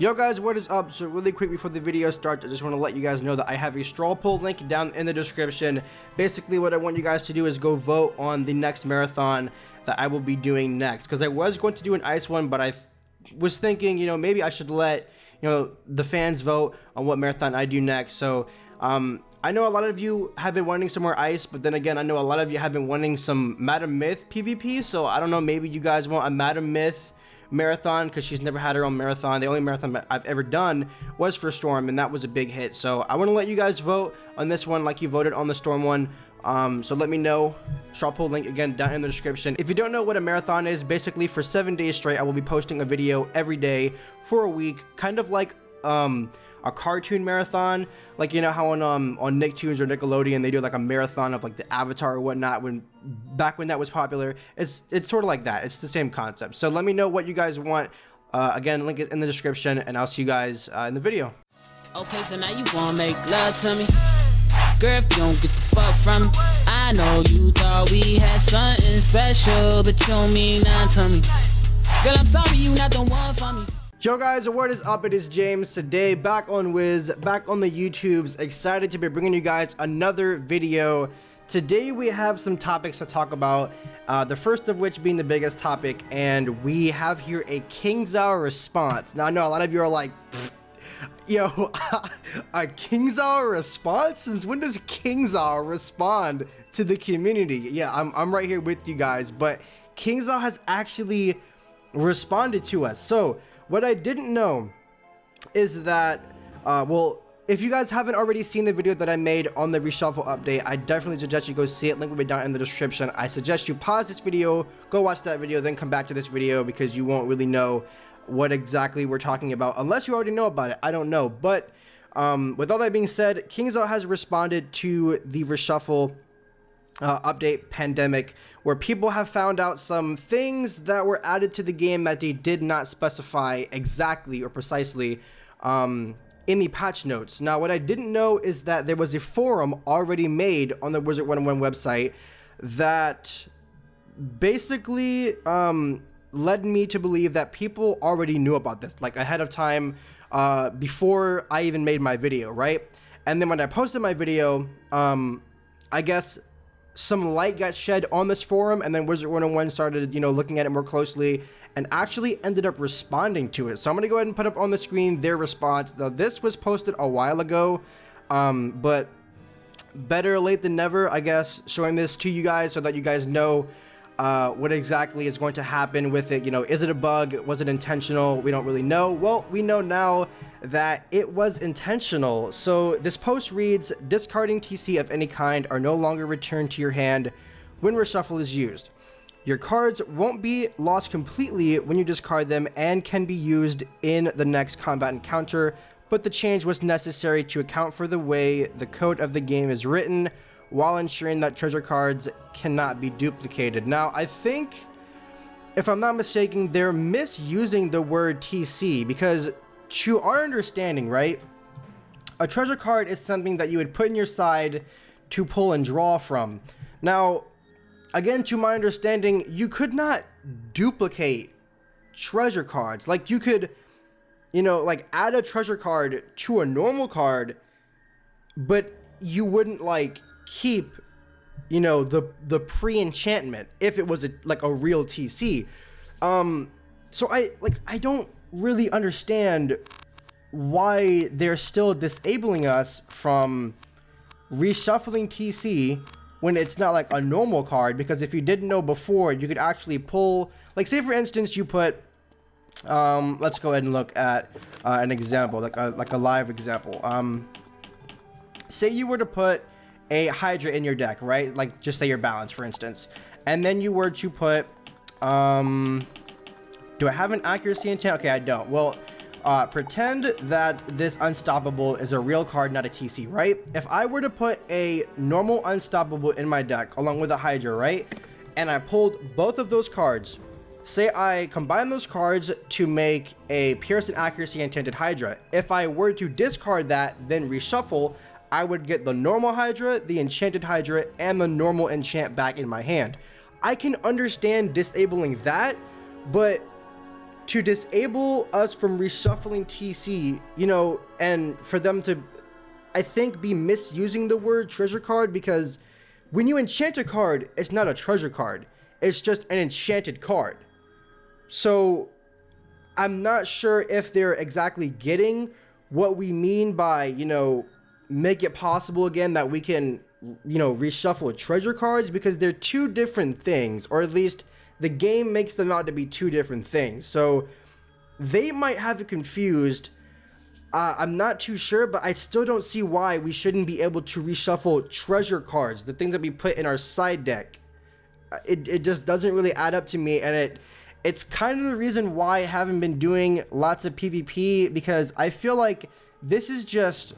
Yo guys, what is up? So really quick before the video starts, I just want to let you guys know that I have a straw poll link down in the description. Basically what I want you guys to do is go vote on the next marathon that I will be doing next, because I was going to do an ice one, but I was thinking, maybe I should let the fans vote on what marathon I do next. So I know a lot of you have been wanting some more ice, but then again, I know a lot of you have been wanting some Madam Myth PvP. So I don't know, maybe you guys want a Madam Myth marathon, because she's never had her own marathon. The only marathon I've ever done was for Storm, and that was a big hit. So I want to let you guys vote on this one like you voted on the Storm one. So let me know. Straw poll link again down in the description. If you don't know what a marathon is, basically for 7 days straight I will be posting a video every day for a week, kind of like a cartoon marathon, like how on Nicktoons or Nickelodeon they do like a marathon of like the Avatar or whatnot, back when that was popular. It's sort of like that. It's the same concept. So let me know what you guys want. Again, link it in the description, and I'll see you guys in the video. Okay, so now you wanna make love to me, girl? If you don't get the fuck from me, I know you thought we had something special, but you don't mean nothing to me. Girl, I'm sorry you not the one for me. Yo guys, what is up? It is James today, back on Wiz, back on the YouTubes. Excited to be bringing you guys another video. Today we have some topics to talk about, the first of which being the biggest topic, and we have here a Kingsisle response. Now I know a lot of you are like, yo, a Kingsisle response? Since when does Kingsisle respond to the community? Yeah, I'm right here with you guys, but Kingsisle has actually responded to us. So what I didn't know is that, well, if you guys haven't already seen the video that I made on the Reshuffle update, I definitely suggest you go see it. Link will be down in the description. I suggest you pause this video, go watch that video, then come back to this video, because you won't really know what exactly we're talking about unless you already know about it. I don't know. But with all that being said, Kingsisle has responded to the Reshuffle update Pandemic, where people have found out some things that were added to the game that they did not specify exactly or precisely in the patch notes. Now, what I didn't know is that there was a forum already made on the Wizard101 website that basically led me to believe that people already knew about this, like ahead of time, before I even made my video, right? And then when I posted my video, I guess some light got shed on this forum, and then Wizard101 started, looking at it more closely and actually ended up responding to it. So I'm going to go ahead and put up on the screen their response. Now, this was posted a while ago, but better late than never, I guess, showing this to you guys so that you guys know what exactly is going to happen with it. Is it a bug? Was it intentional? We don't really know. Well, we know now that it was intentional. So this post reads, discarding TC of any kind are no longer returned to your hand when Reshuffle is used. Your cards won't be lost completely when you discard them and can be used in the next combat encounter, but the change was necessary to account for the way the code of the game is written, while ensuring that treasure cards cannot be duplicated. Now, I think, if I'm not mistaken, they're misusing the word TC, because to our understanding, right, a treasure card is something that you would put in your side to pull and draw from. Now, again, to my understanding, you could not duplicate treasure cards. Like, you could, like, add a treasure card to a normal card, but you wouldn't, like, keep the pre-enchantment if it was like a real TC. So I don't really understand why they're still disabling us from reshuffling TC when it's not like a normal card, because if you didn't know before, you could actually pull, like, say for instance you put let's go ahead and look at an example, like a live example. Say you were to put a Hydra in your deck, right? Like, just say your balance, for instance. And then you were to put, do I have an accuracy enchant? Okay, I don't. Well, pretend that this Unstoppable is a real card, not a TC, right? If I were to put a normal Unstoppable in my deck, along with a Hydra, right? And I pulled both of those cards. Say I combine those cards to make a Pierce and Accuracy enchanted Hydra. If I were to discard that, then reshuffle, I would get the normal Hydra, the enchanted Hydra, and the normal enchant back in my hand. I can understand disabling that, but to disable us from reshuffling TC, you know, and for them to, I think, be misusing the word treasure card, because when you enchant a card, it's not a treasure card. It's just an enchanted card. So I'm not sure if they're exactly getting what we mean by, you know, make it possible again that we can, you know, reshuffle treasure cards, because they're two different things, or at least the game makes them out to be two different things. So they might have it confused. I'm not too sure, but I still don't see why we shouldn't be able to reshuffle treasure cards, the things that we put in our side deck. It just doesn't really add up to me, and it's kind of the reason why I haven't been doing lots of PvP, because I feel like this is just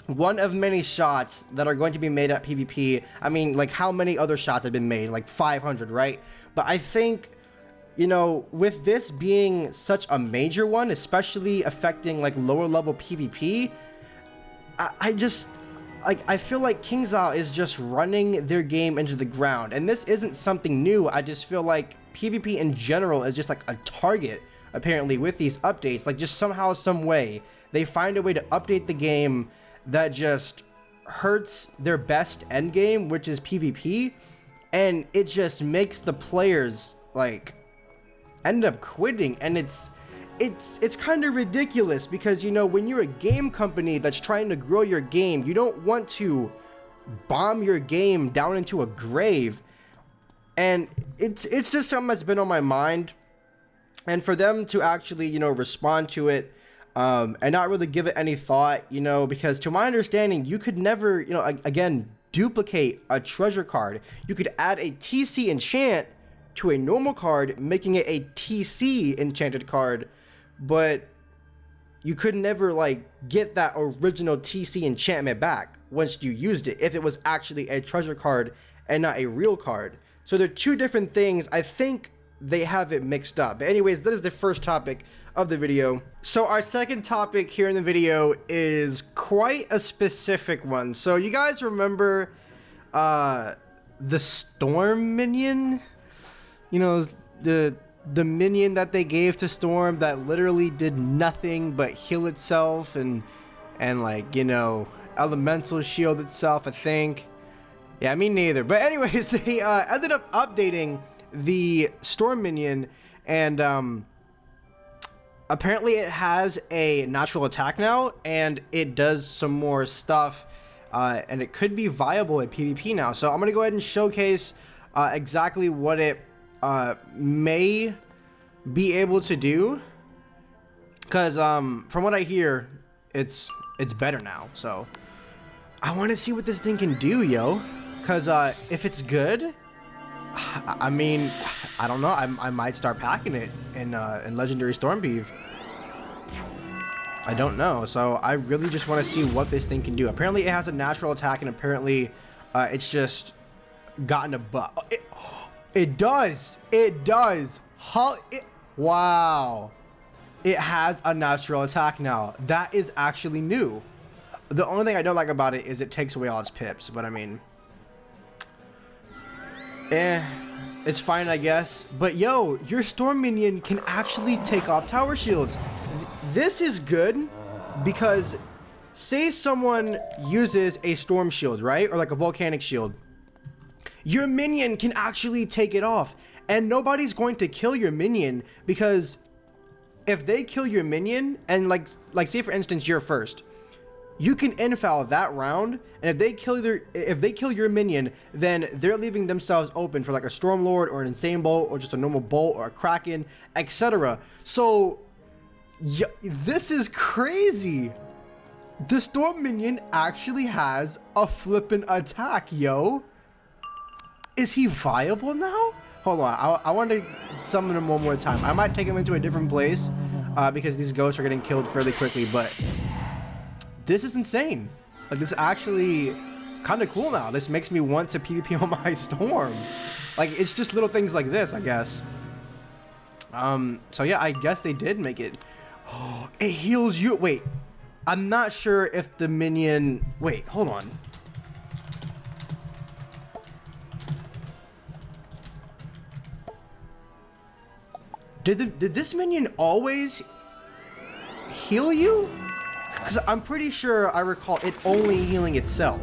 one of many shots that are going to be made at PvP. I mean, like, how many other shots have been made? Like 500, right? But I think, you know, with this being such a major one, especially affecting like lower level PvP, I feel like Kingsisle is just running their game into the ground. And this isn't something new. I just feel like PvP in general is just like a target, apparently, with these updates. Like, just somehow, some way, they find a way to update the game that just hurts their best end game, which is PvP. And it just makes the players, like, end up quitting. And it's kind of ridiculous, because, you know, when you're a game company that's trying to grow your game, you don't want to bomb your game down into a grave. And it's just something that's been on my mind, and for them to actually, you know, respond to it and not really give it any thought, you know, because to my understanding, you could never, you know, again, duplicate a treasure card. You could add a TC enchant to a normal card, making it a TC enchanted card, but you could never, like, get that original TC enchantment back once you used it, if it was actually a treasure card and not a real card. So they're two different things. I think they have it mixed up. But anyways, that is the first topic of the video. So our second topic here in the video is quite a specific one. So you guys remember the Storm minion? You know, the minion that they gave to Storm that literally did nothing but heal itself and like, you know, elemental shield itself, I think. Yeah, me neither. But anyways, they ended up updating the Storm minion, and apparently it has a natural attack now, and it does some more stuff, and it could be viable at PvP now. So I'm gonna go ahead and showcase exactly what it may be able to do, because from what I hear, it's better now. So I want to see what this thing can do, yo. Because if it's good, I mean, I don't know. I might start packing it in Legendary Stormpeeve. I don't know. So I really just want to see what this thing can do. Apparently, it has a natural attack, and apparently, it's just gotten a buff. It does. It does. Wow. It has a natural attack now. That is actually new. The only thing I don't like about it is it takes away all its pips, but I mean, it's fine, I guess. But yo, your Storm minion can actually take off tower shields. This is good, because say someone uses a Storm shield, right? Or like a volcanic shield. Your minion can actually take it off, and nobody's going to kill your minion, because if they kill your minion, and like say for instance you're first, you can infoul that round, and if they kill your minion, then they're leaving themselves open for like a Stormlord or an Insane Bolt or just a normal Bolt or a Kraken, etc. So yeah, this is crazy. The Storm minion actually has a flippin' attack, yo. Is he viable now? Hold on, I want to summon him one more time. I might take him into a different place because these ghosts are getting killed fairly quickly, but this is insane. Like, this is actually kind of cool now. This makes me want to PvP on my Storm. Like, it's just little things like this, I guess. So yeah, I guess they did make it. Oh, it heals you. Wait, I'm not sure if the minion... Wait, hold on. Did this minion always heal you? Because I'm pretty sure I recall it only healing itself.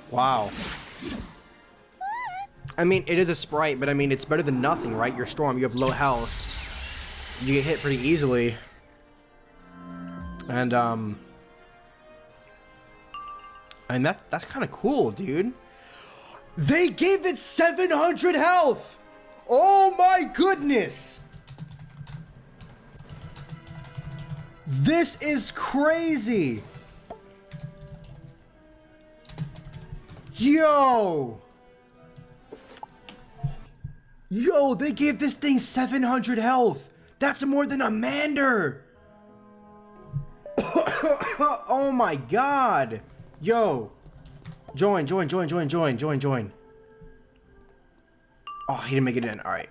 Wow. I mean, it is a sprite, but I mean, it's better than nothing, right? You're Storm, you have low health. You get hit pretty easily. And that's kind of cool, dude. They gave it 700 health! Oh my goodness! This is crazy! Yo! Yo, they gave this thing 700 health! That's more than a Mander! Oh my god! Yo! Join. Oh, he didn't make it in. Alright.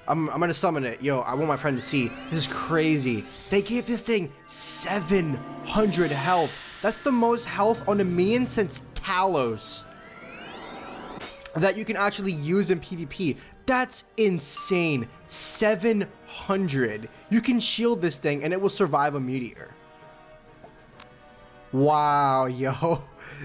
I'm gonna summon it. Yo, I want my friend to see. This is crazy. They gave this thing 700 health. That's the most health on a minion since Talos that you can actually use in PvP. That's insane. 700. You can shield this thing and it will survive a meteor. Wow, yo.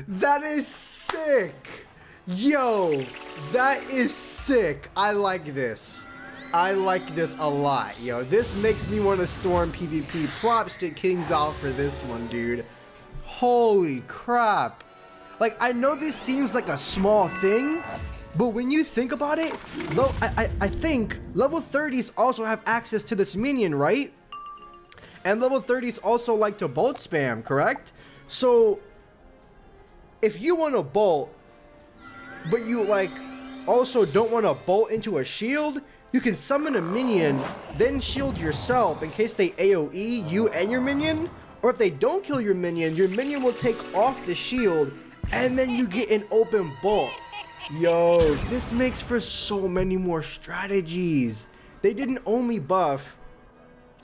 That is sick. Yo, that is sick. I like this. I like this a lot, yo. This makes me want to storm PvP. Props to Kingsisle for this one, dude. Holy crap. Like, I know this seems like a small thing, but when you think about it, I think level 30s also have access to this minion, right? And level 30s also like to bolt spam, correct? So, if you want to bolt, but you like also don't want to bolt into a shield, you can summon a minion, then shield yourself in case they AoE you and your minion. Or if they don't kill your minion will take off the shield, and then you get an open bolt. Yo, this makes for so many more strategies. They didn't only buff,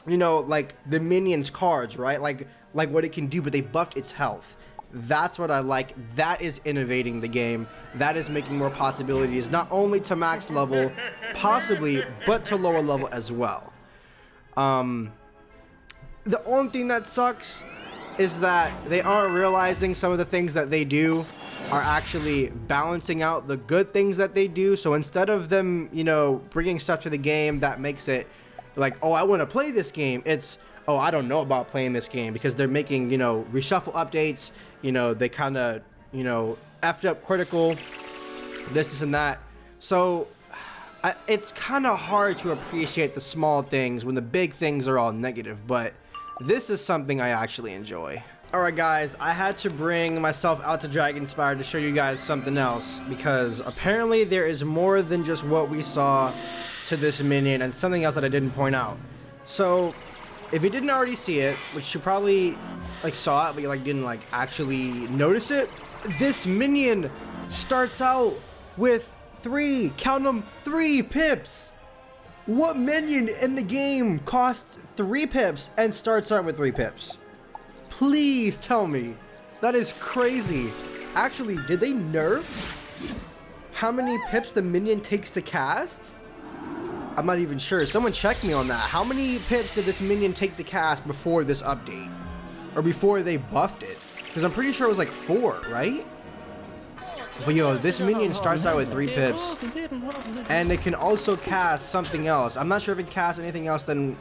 you know, like the minion's cards, right? Like what it can do, but they buffed its health. That's what I like. That is innovating the game. That is making more possibilities, not only to max level, possibly, but to lower level as well. The only thing that sucks is that they aren't realizing some of the things that they do are actually balancing out the good things that they do. So instead of them, you know, bringing stuff to the game that makes it like, oh, I want to play this game, it's, oh, I don't know about playing this game, because they're making, you know, reshuffle updates. You know, they kind of, you know, effed up critical, this and that. So it's kind of hard to appreciate the small things when the big things are all negative, but this is something I actually enjoy. Alright guys, I had to bring myself out to Dragonspire to show you guys something else, because apparently there is more than just what we saw to this minion and something else that I didn't point out. So, if you didn't already see it, which you probably like saw it, but you like didn't like actually notice it, this minion starts out with 3, count them, 3 pips. What minion in the game costs 3 pips and starts out with 3 pips? Please tell me. That is crazy. Actually, did they nerf how many pips the minion takes to cast? I'm not even sure. Someone check me on that. How many pips did this minion take to cast before this update? Or before they buffed it? Because I'm pretty sure it was like 4, right? But yo, this minion starts out with 3 pips. And it can also cast something else. I'm not sure if it casts anything else than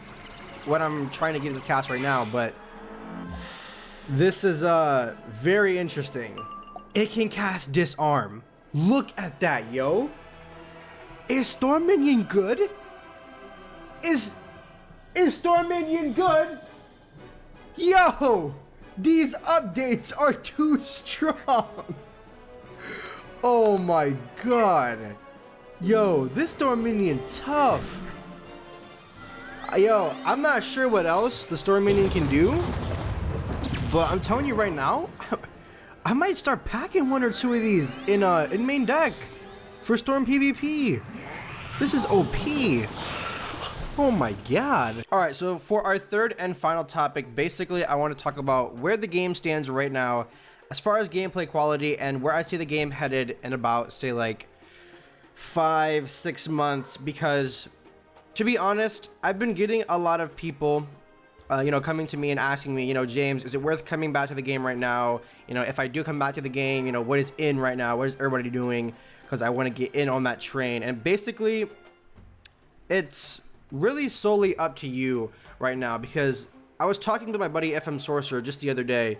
what I'm trying to get it to cast right now, but this is very interesting. It can cast Disarm. Look at that, yo. Is Storm Minion good? Is Storm Minion good? Yo! These updates are too strong. Oh my god. Yo, this Storm Minion tough. Yo, I'm not sure what else the Storm Minion can do, but I'm telling you right now, I might start packing 1 or 2 of these in main deck for Storm PvP. This is OP. Oh my god. Alright, so for our third and final topic, basically I want to talk about where the game stands right now as far as gameplay quality and where I see the game headed in about, say, like 5-6 months, because to be honest, I've been getting a lot of people coming to me and asking me, James, is it worth coming back to the game right now? If I do come back to the game, what is in right now? What is everybody doing? Because I want to get in on that train. And basically, it's really solely up to you right now, because I was talking to my buddy FM Sorcerer just the other day,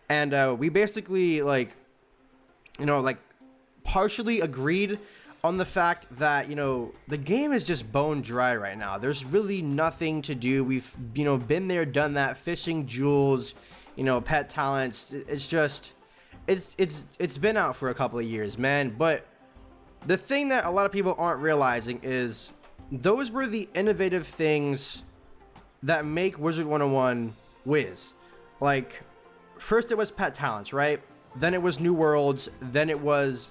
and we basically partially agreed on the fact that the game is just bone dry right now. There's really nothing to do. We've been there, done that, fishing jewels, pet talents. It's just it's been out for a couple of years, man. But the thing that a lot of people aren't realizing is those were the innovative things that make Wizard101 Wiz. Like, first it was pet talents, right? Then it was new worlds. Then it was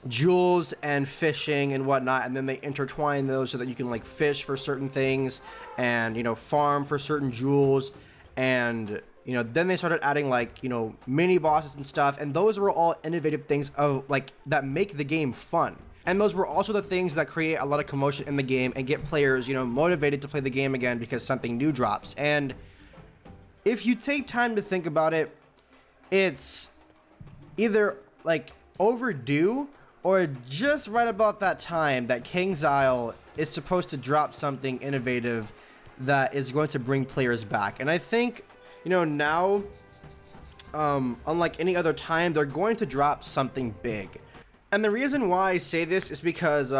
jewels and fishing and whatnot, and then they intertwine those so that you can like fish for certain things and farm for certain jewels, and then they started adding like mini bosses and stuff, and those were all innovative things of like that make the game fun. And those were also the things that create a lot of commotion in the game and get players motivated to play the game again because something new drops. And if you take time to think about it, it's either like overdue or just right about that time that Kingsisle is supposed to drop something innovative that is going to bring players back. And I think, now, unlike any other time, they're going to drop something big. And the reason why I say this is because,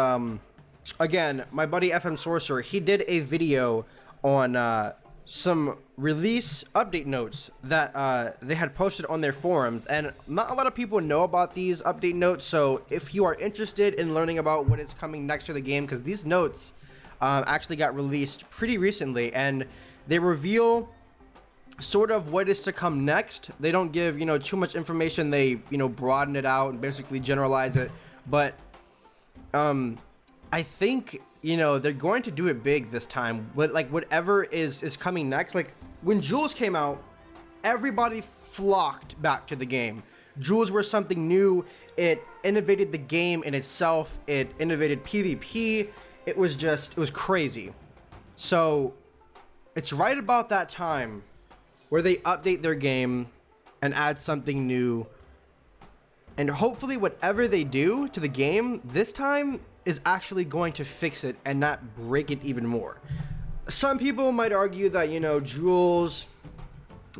again, my buddy FM Sorcerer, he did a video on some release update notes that they had posted on their forums, and not a lot of people know about these update notes. So if you are interested in learning about what is coming next to the game, because these notes actually got released pretty recently, and they reveal sort of what is to come next. They don't give too much information. They broaden it out and basically generalize it, but I think they're going to do it big this time. But like whatever is coming next, like when Jewels came out, everybody flocked back to the game. Jewels were something new. It innovated the game in itself. It innovated PvP. It was crazy. So it's right about that time where they update their game and add something new. And hopefully whatever they do to the game this time is actually going to fix it and not break it even more. Some people might argue that, jewels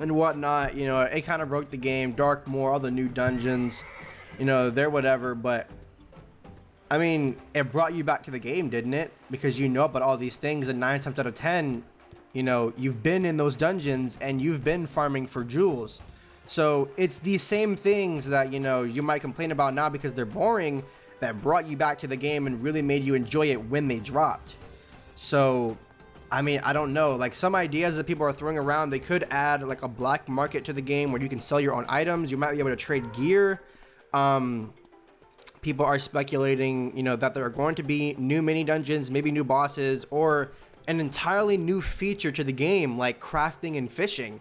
and whatnot, it kind of broke the game. Darkmoor, all the new dungeons, they're whatever. But, I mean, it brought you back to the game, didn't it? Because you know about all these things, and 9 times out of 10, you've been in those dungeons and you've been farming for jewels. So it's these same things that, you might complain about now because they're boring, that brought you back to the game and really made you enjoy it when they dropped. So, I mean, I don't know. Like, some ideas that people are throwing around, they could add like a black market to the game where you can sell your own items. You might be able to trade gear. People are speculating, that there are going to be new mini dungeons, maybe new bosses, or an entirely new feature to the game like crafting and fishing.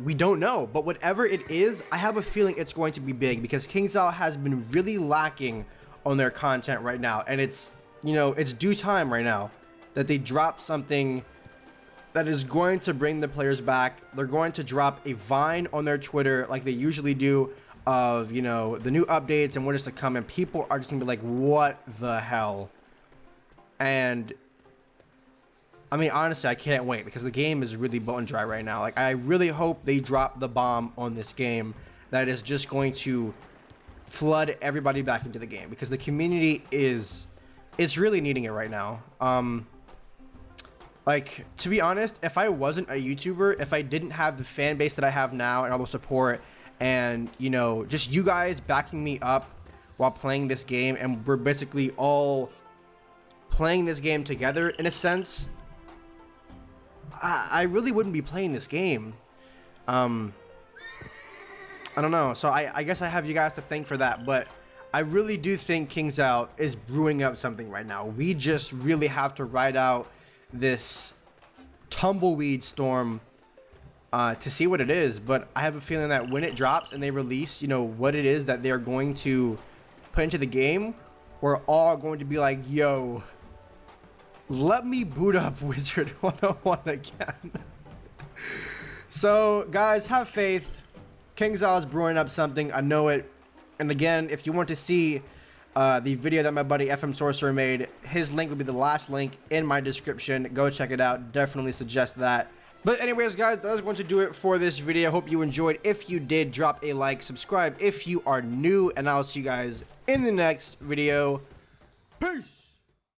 We don't know, but whatever it is, I have a feeling it's going to be big, because Kingsisle has been really lacking on their content right now, and it's due time right now that they drop something that is going to bring the players back. They're going to drop a Vine on their Twitter like they usually do of the new updates and what is to come, and people are just gonna be like, what the hell? And I mean, honestly, I can't wait, because the game is really bone dry right now. Like, I really hope they drop the bomb on this game that is just going to flood everybody back into the game, because the community is really needing it right now. Like, to be honest, if I wasn't a YouTuber, if I didn't have the fan base that I have now and all the support and, just you guys backing me up while playing this game, and we're basically all playing this game together in a sense, I really wouldn't be playing this game. I don't know. So I guess I have you guys to thank for that. But I really do think Kingsisle is brewing up something right now. We just really have to ride out this tumbleweed storm to see what it is. But I have a feeling that when it drops and they release, what it is that they're going to put into the game, we're all going to be like, yo, let me boot up Wizard101 again. So guys, have faith. Kingsisle is brewing up something, I know it. And again, if you want to see the video that my buddy FM Sorcerer made, his link will be the last link in my description. Go check it out, definitely suggest that. But anyways guys, that is going to do it for this video. Hope you enjoyed. If you did, drop a like, subscribe if you are new, and I'll see you guys in the next video. Peace!